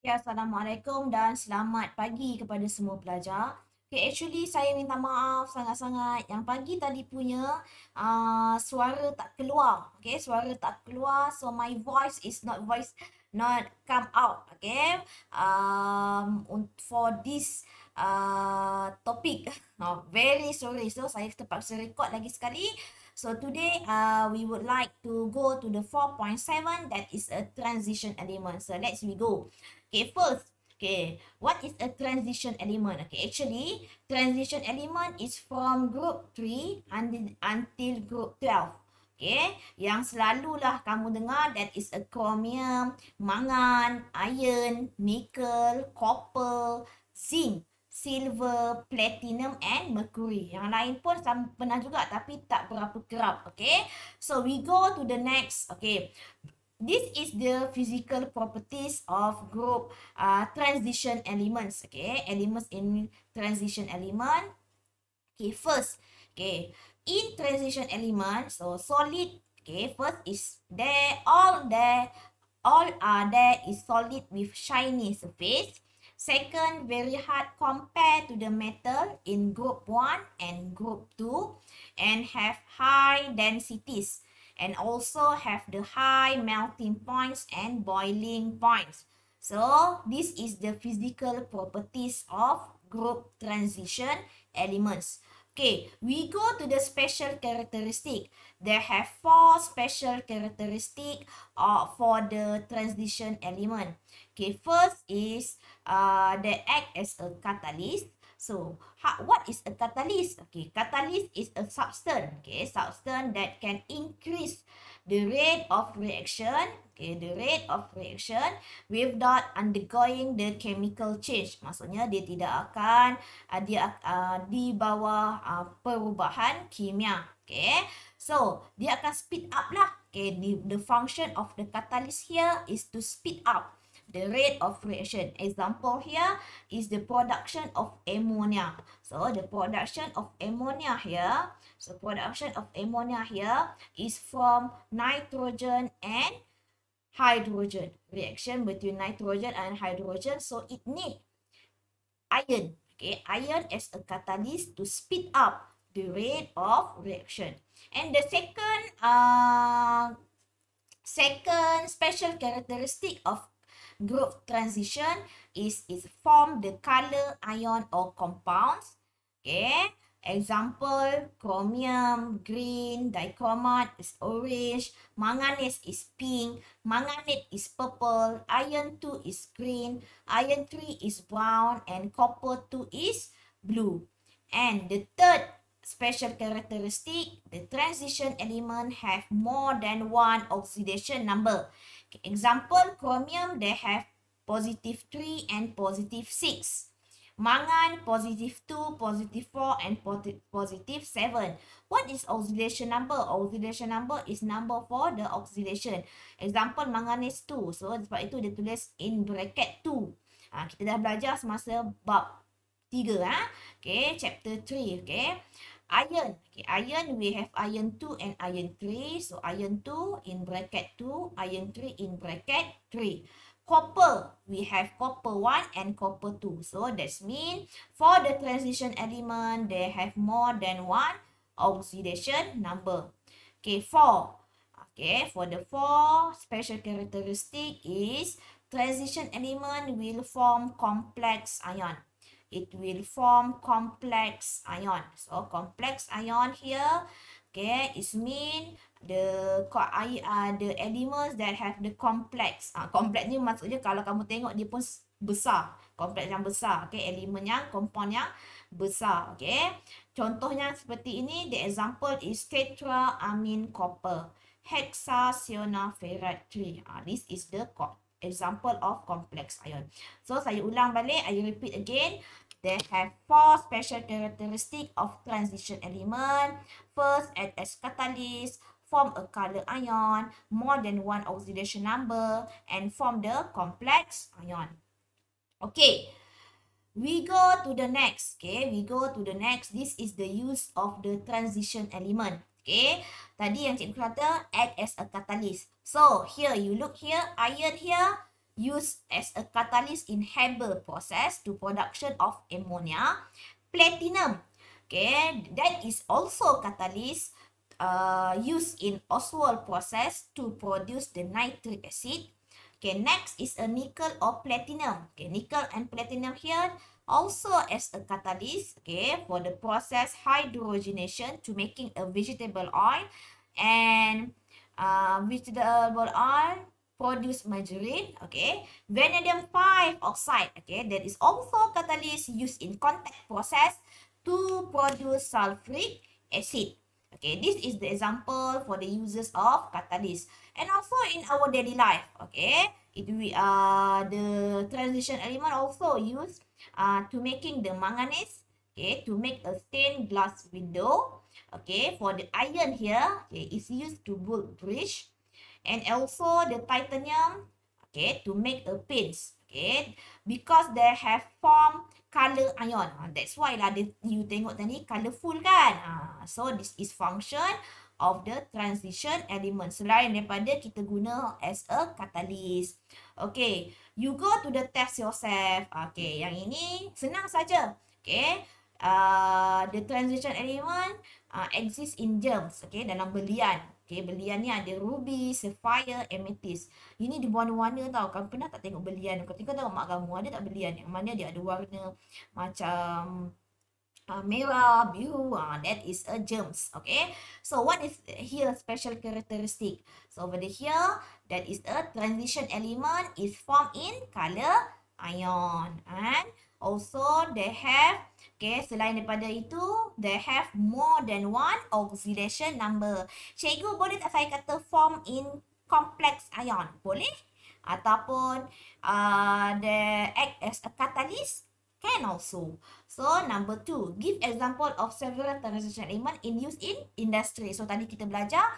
Okay, Assalamualaikum dan selamat pagi kepada semua pelajar. Okay, actually saya minta maaf sangat-sangat yang pagi tadi punya suara tak keluar. Okay, suara tak keluar, so my voice is not come out. Okay, for this topic, very sorry. So saya terpaksa record lagi sekali. So today we would like to go to the 4.7, that is a transition element. So let's we go. Okay, first, okay, what is a transition element? Okay, actually, transition element is from group 3 until group 12. Okay, yang selalulah kamu dengar, that is a chromium, mangan, iron, nickel, copper, zinc, silver, platinum and mercury. Yang lain pun pernah juga tapi tak berapa kerap. Okay, so we go to the next. Okay, this is the physical properties of group transition elements. Okay, elements in transition element. Okay, first, okay, in transition element, so solid. Okay, first is all are there is solid with shiny surface. Second, very hard compared to the metal in group 1 and group 2 and have high densities and also have the high melting points and boiling points. So this is the physical properties of group transition elements. Okay, we go to the special characteristic. There have 4 special characteristic for the transition element. Okay, first is they act as a catalyst. So, what is a catalyst? Okay, catalyst is a substance. Okay, substance that can increase the rate of reaction. Okay, the rate of reaction without undergoing the chemical change. Maksudnya dia tidak akan di bawah perubahan kimia. Okay, so dia akan speed up lah. Okay, the function of the catalyst here is to speed up the rate of reaction. Example here is the production of ammonia. So the production of ammonia here, is from nitrogen and hydrogen. Reaction between nitrogen and hydrogen. So it need iron. Okay, iron as a catalyst to speed up the rate of reaction. And the second special characteristic of group transition is form the color ion or compounds. Okay, example chromium green, dichromate is orange, manganese is pink, manganate is purple, iron 2 is green, iron 3 is brown, and copper 2 is blue. And the third special characteristic, the transition element have more than one oxidation number. Example, chromium, they have positive 3 and positive 6. Mangan, positive 2, positive 4, and positive 7. What is oxidation number? Oxidation number is number for the oxidation. Example, manganese 2. So, sebab itu dia tulis in bracket 2. Kita dah belajar semasa bab 3. Okay, chapter 3. Okay. Iron. Okay, iron, we have iron 2 and iron 3. So, iron 2 in bracket 2, iron 3 in bracket 3. Copper, we have copper 1 and copper 2. So, that's mean for the transition element, they have more than one oxidation number. Okay, 4. Okay, for the 4 special characteristic is transition element will form complex ion. It will form complex ion. So complex ion here, okay, is mean the elements that have the complex. Complex ni maksudnya kalau kamu tengok dia pun besar, kompleks yang besar. Okay, elemen yang compound yang besar. Okay, contohnya seperti ini. The example is tetraamine copper, hexacyanopherate 3. This is the example of complex ion. So, saya ulang balik. I repeat again. They have 4 special characteristics of transition element. First, act as catalyst, form a color ion, more than one oxidation number, and form the complex ion. Okay. We go to the next. Okay, we go to the next. This is the use of the transition element. Okay, tadi yang cikgu kata act as a catalyst. So, here you look here, iron here, used as a catalyst in Haber process to production of ammonia. Platinum, okay, that is also catalyst used in Oswald process to produce the nitric acid. Okay, next is a nickel or platinum. Okay, nickel and platinum here also as a catalyst, okay, for the process hydrogenation to making a vegetable oil, and vegetable oil produce margarine. Okay, vanadium 5 oxide, okay, that is also catalyst used in contact process to produce sulfuric acid. Okay, this is the example for the uses of catalyst. And also in our daily life, okay, the transition element also used to making the manganese, okay, to make a stained glass window. Okay, for the iron here, okay, is used to build bridge, and also the titanium, okay, to make a pins, okay, because they have form color ion. That's why lah you tengok tadi colorful kan. So this is function of the transition element. Selain daripada kita guna as a catalyst. Okay, you go to the test yourself. Okay, yang ini senang saja. Okay, the transition element exist in germs. Okay, dalam belian. Okay, belian ni ada ruby, sapphire, amethyst. Ini di warna-warna tau. Kamu pernah tak tengok belian? Kau tengok mak kamu ada tak belian? Yang mana dia ada warna macam merah, biru. That is a germs. Okay. So what is here special characteristic? So over here, that is a transition element is formed in color ion. And also they have, okay, selain daripada itu, they have more than one oxidation number. Cikgu boleh tak saya kata form in complex ion? Boleh. Ataupun they act as a catalyst? Can also. So number 2, give example of several transition element in use in industry. So tadi kita belajar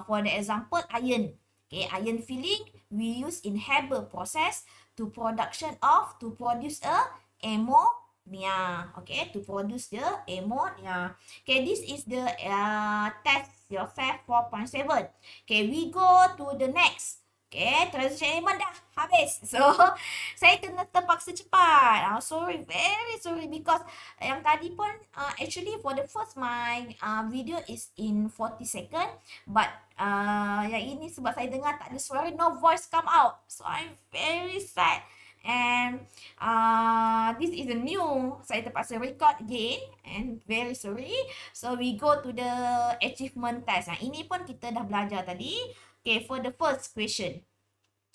for the example iron. Okay, iron filling we use in Haber process to produce a ammonia. Okay, to produce the ammonia. Okay, this is the test yourself 4.7. Okay, we go to the next. Okay, transition element dah habis. So, saya kena terpaksa cepat. Sorry, very sorry because yang tadi pun actually for the first my video is in 40 second. But yang ini sebab saya dengar tak ada suara, no voice come out. So, I'm very sad. And this is a new, saya terpaksa record again and very sorry. So, we go to the achievement test. Ini pun kita dah belajar tadi. Okay, for the first question.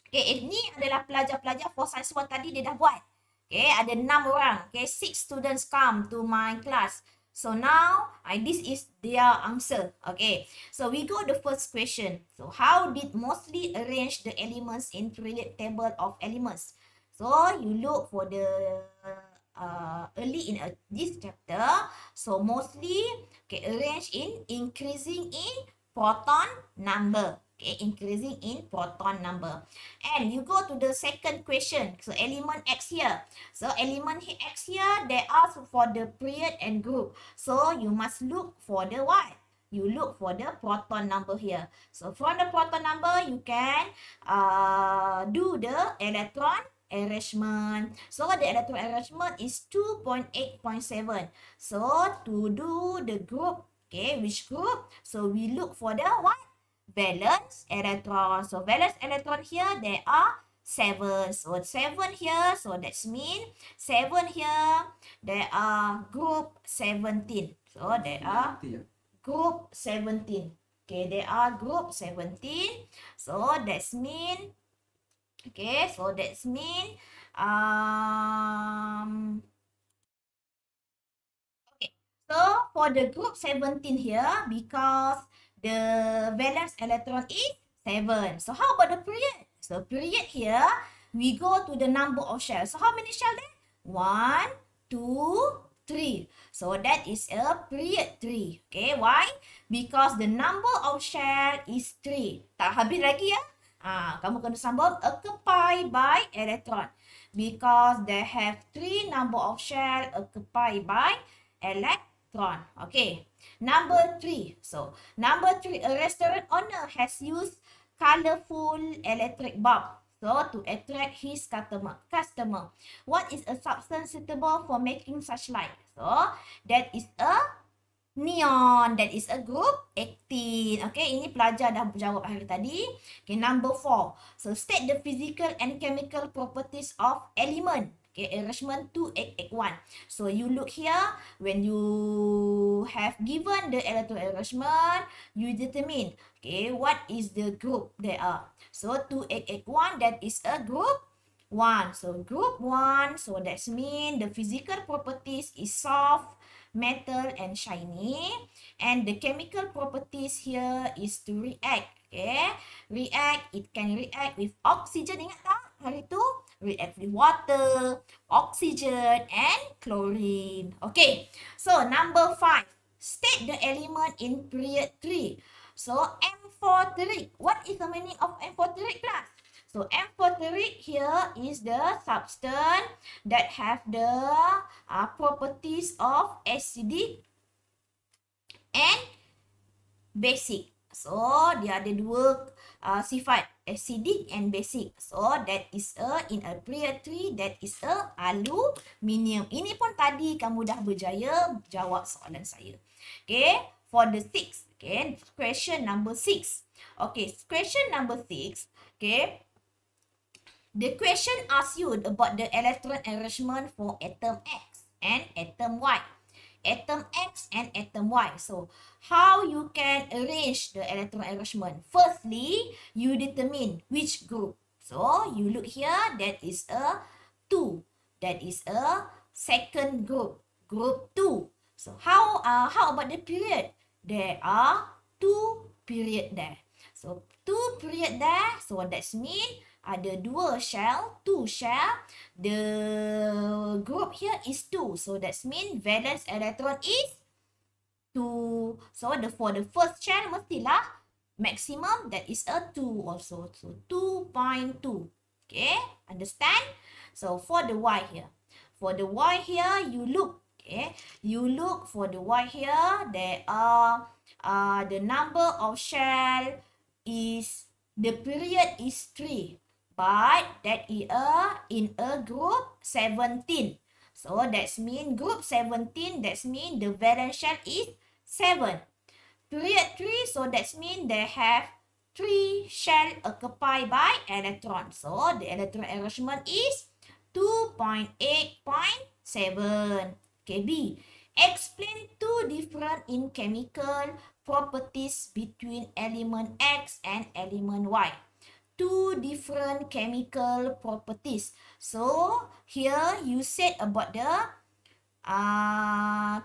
Okay, ini adalah pelajar-pelajar for science 1 tadi dia dah buat. Okay, ada 6 orang. Okay, 6 students come to my class. So now, this is their answer. Okay, so we go the first question. So how did Moseley arrange the elements in periodic table of elements? So you look for the early in this chapter. So Moseley, okay, arrange in increasing in proton number. Okay, increasing in proton number. And you go to the second question. So element X here. So element X here, they ask for the period and group. So you must look for the what? You look for the proton number here. So from the proton number, you can do the electron arrangement. So the electron arrangement is 2.8.7. So to do the group, okay, which group? So we look for the what? Valence electron. So valence electron here, there are 7. So 7 here, so that's mean 7 here, there are group 17. So there are group 17. Okay, there are group 17. So that's mean, okay, so that's mean okay, so for the group 17 here, because the valence electron is 7. So how about the period? So period here, we go to the number of shells. So how many shells there? 1, 2, 3. So that is a period 3. Okay, why? Because the number of shell is 3. Tak habis lagi ya. Kamu kena sambung occupied by electron. Because they have 3 number of shell occupied by electron. Okay, number 3. So, number 3, a restaurant owner has used colorful electric bulb So to attract his customer. What is a substance suitable for making such light? So that is a neon. That is a group 18. Okay, ini pelajar dah jawab hari tadi. Okay, number 4. So state the physical and chemical properties of element. Okay, arrangement 2881. So you look here, when you have given the electron arrangement, you determine, okay, what is the group they are. So 2881, that is a group 1. So group 1, so that means the physical properties is soft, metal, and shiny. And the chemical properties here is to react. Okay, react, it can react with oxygen. Ingat tak hari tu? React with water, oxygen, and chlorine. Okay, so number 5. State the element in period 3. So amphoteric. What is the meaning of amphoteric, class? So amphoteric here is the substance that have the properties of acidic and basic. So dia ada dua sifat, acidic and basic. So that is in a period 3, that is aluminium. Ini pun tadi kamu dah berjaya jawab soalan saya. Okay, for the 6. Okay, question number 6. Okay, question number 6. Okay, the question asks you about the electron arrangement for atom X and atom Y. Atom X and atom Y. So, how you can arrange the electron arrangement? Firstly, you determine which group. So, you look here, that is a 2. That is a second group, group 2. So, how about the period? There are 2 period there. So, 2 period there. So, that means ada 2 shell, 2 shell. The group here is 2. So that means valence electron is 2. So for the first shell mestilah maximum, that is a 2 also. So 2.2. Okay, understand? So for the Y here. For the Y here, you look. Okay, you look for the Y here. There are the number of shell is, the period is 3. But that is in a group 17. So that means group 17, that means the valence shell is 7. Period 3, so that means they have 3 shell occupied by electron. So the electron arrangement is 2.8.7. Okay, B. Explain 2 different in chemical properties between element X and element Y. 2 different chemical properties. So here you said about the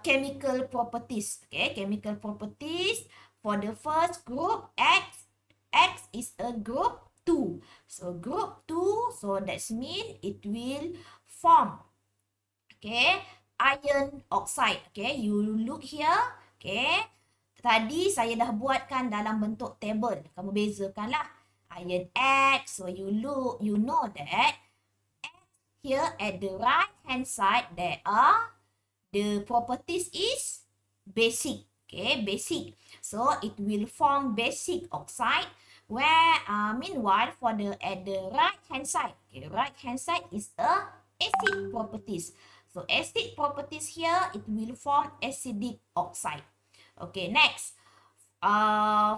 chemical properties. Okay, chemical properties for the first group X. X is a group 2. So group 2, so that means it will form, okay, iron oxide. Okay, you look here. Okay, tadi saya dah buatkan dalam bentuk table. Kamu bezakanlah. Iron X, so you know that X here at the right hand side, there are the properties is basic. Okay, basic. So it will form basic oxide. Where meanwhile for the at the right hand side, okay, right hand side is a acid properties. So acid properties here, it will form acidic oxide. Okay, next.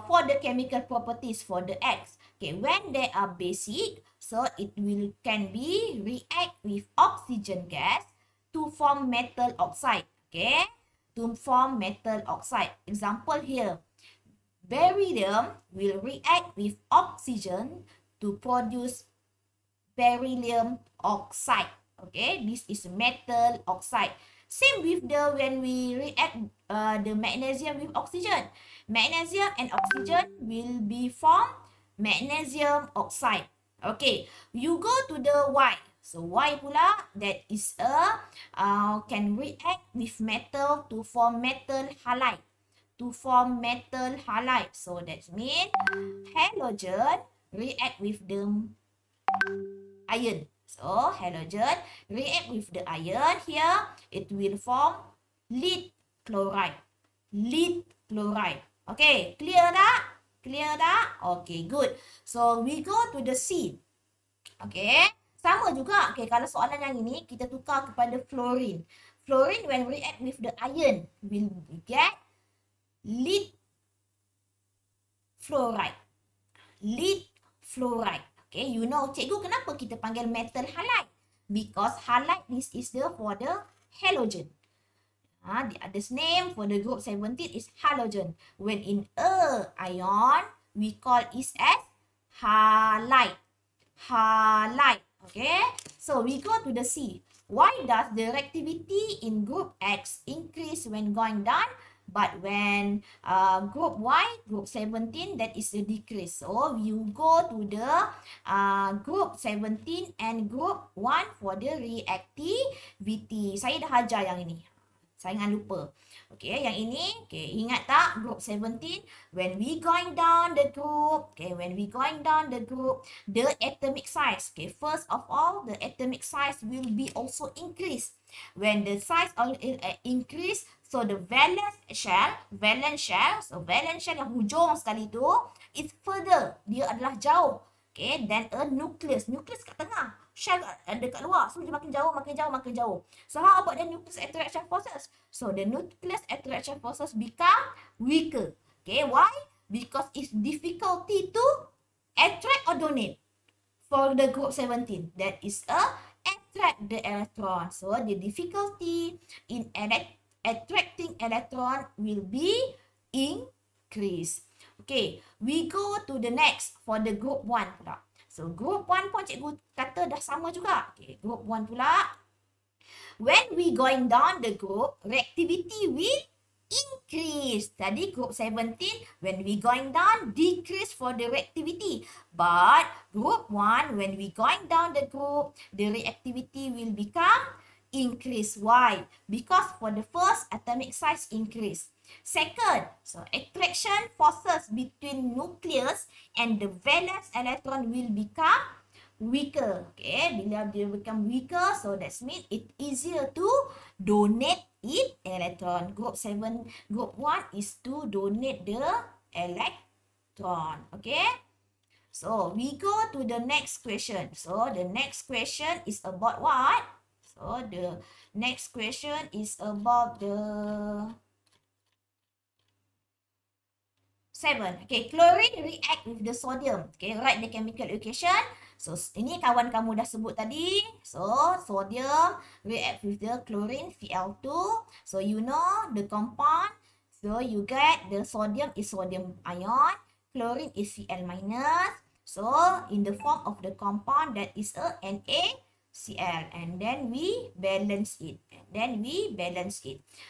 For the chemical properties for the X. Okay, when they are basic, so it can be react with oxygen gas to form metal oxide. Okay, to form metal oxide. Example here, beryllium will react with oxygen to produce beryllium oxide. Okay, this is metal oxide. Same with when we react the magnesium with oxygen. Magnesium and oxygen will be formed magnesium oxide. Okay, you go to the Y. So Y pula, that is can react with metal to form metal halide. To form metal halide. So that means halogen react with the iron. So halogen react with the iron here, it will form lead chloride. Lead chloride. Okay, clear tak? Clear tak? Okay, good. So we go to the C. Okay. Sama juga. Okay, kalau soalan yang ini kita tukar kepada fluorine. Fluorine when react with the iron will get lead fluoride. Lead fluoride. Okay, you know, cikgu kenapa kita panggil metal halide? Because halide, this is the for the halogen. The other's name for the group 17 is halogen. When in a ion, we call it as halide. Halide. Okay, so we go to the C. Why does the reactivity in group X increase when going down, but when group Y, group 17, that is a decrease? So you go to the group 17 and group 1 for the reactivity. Saya dah ajar yang ini. Saya jangan lupa. Okay, yang ini, okay, ingat tak group 17, when we going down the group, okay, when we going down the group, the atomic size, okay, first of all, the atomic size will be also increased. When the size increase, so the valence shell, so valence shell yang hujung sekali tu, is further, dia adalah jauh. Okay, then a nucleus, nucleus kat tengah. Shell dekat luar. So, dia makin jauh. So, how about the nucleus attraction forces? So, the nucleus attraction forces become weaker. Okay, why? Because it's difficulty to attract or donate for the group 17. That is attract the electron. So, the difficulty in attracting electron will be increased. Okay, we go to the next for the group 1 pula. So, group 1 pun cikgu kata dah sama juga. Okay, group 1 pula. When we going down the group, reactivity will increase. Tadi group 17, when we going down, decrease for the reactivity. But group 1, when we going down the group, the reactivity will become increase. Why? Because for the first, atomic size increase. Second, so attraction forces between nucleus and the valence electron will become weaker. Okay, bila dia become weaker, so that means it easier to donate it electron. Group 7, group 1 is to donate the electron. Okay, so we go to the next question. So the next question is about what? So the next question is about the 7. Okay, chlorine react with the sodium. Okay, write the chemical equation. So, ini kawan kamu dah sebut tadi. So, sodium react with the chlorine, Cl2. So, you know the compound. So, you get the sodium is sodium ion. Chlorine is Cl minus. So, in the form of the compound, that is a NaCl. And then we balance it.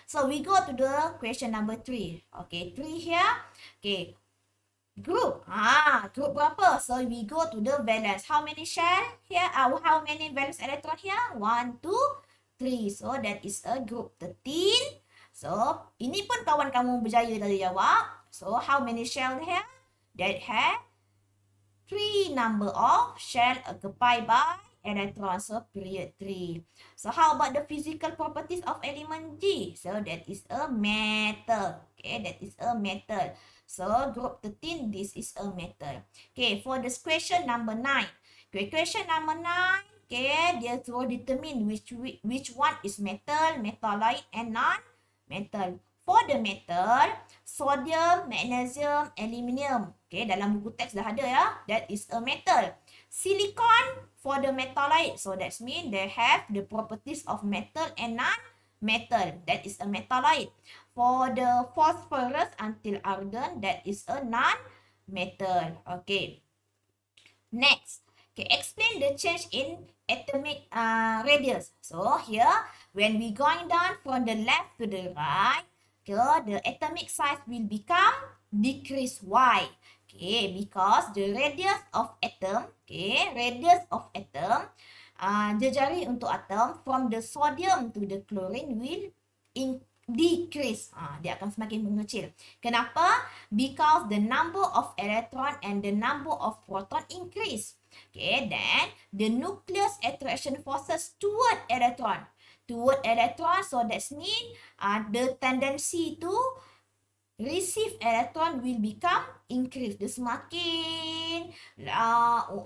So, we go to the question number 3. Okay, 3 here. Okay, group. Group berapa? So, we go to the valence. How many shell here? How many valence electron here? 1, 2, 3. So, that is a group 13. So, ini pun kawan kamu berjaya tadi jawab. So, how many shell here? That have 3 number of shell occupied by electron. So, period 3. So, how about the physical properties of element G? So, that is a metal. Okay, that is a metal. So, group 13, this is a metal. Okay, for this question number 9. Okay, question number 9. Okay, dia suruh determine which one is metal, metallite, and non-metal. For the metal, sodium, magnesium, aluminium. Okay, dalam buku teks dah ada ya. That is a metal. Silicon for the metallite. So, that means they have the properties of metal and non-metal. That is a metallite. For the phosphorus until argon, that is a non-metal. Okay. Next. Okay, explain the change in atomic radius. So, here, when we going down from the left to the right, okay, the atomic size will become decrease. Why? Okay, because the radius of atom, jejari untuk atom from the sodium to the chlorine will decrease. Dia akan semakin mengecil. Kenapa? Because the number of electron and the number of proton increase. Okay, then the nucleus attraction forces toward electron. So that means the tendency to receive electron will become increase. Dia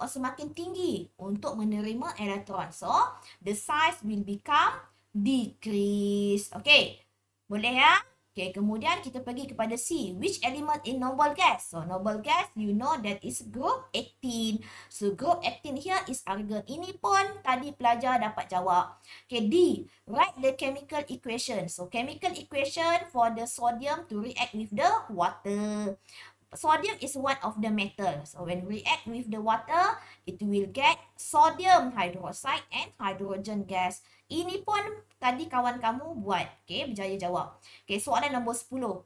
semakin tinggi untuk menerima elektron. So, the size will become decrease. Okay. Boleh ya? Okay, kemudian kita pergi kepada C. Which element in noble gas? So, noble gas, you know that is group 18. So, group 18 here is argon. Ini pun tadi pelajar dapat jawab. Okay, D. Write the chemical equation. So, chemical equation for the sodium to react with the water. Sodium is one of the metal. So, when react with the water, it will get sodium hydroxide and hydrogen gas. Ini pun tadi kawan kamu buat. Okay, berjaya jawab. Okay, soalan nombor 10.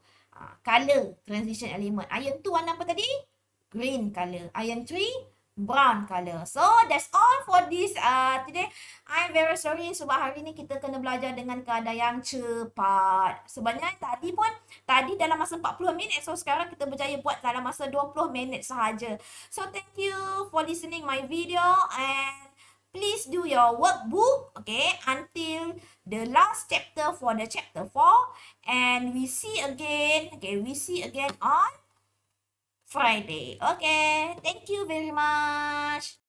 Color transition element. Iron 2 warna apa tadi? Green color. Iron 3, brown color. So, that's all for this today. I'm very sorry sebab hari ni kita kena belajar dengan keadaan yang cepat. Sebenarnya tadi dalam masa 40 minit. So, sekarang kita berjaya buat dalam masa 20 minit sahaja. So, thank you for listening my video and please do your workbook, okay, until the last chapter for the chapter 4. And we see again on Friday. Okay, thank you very much.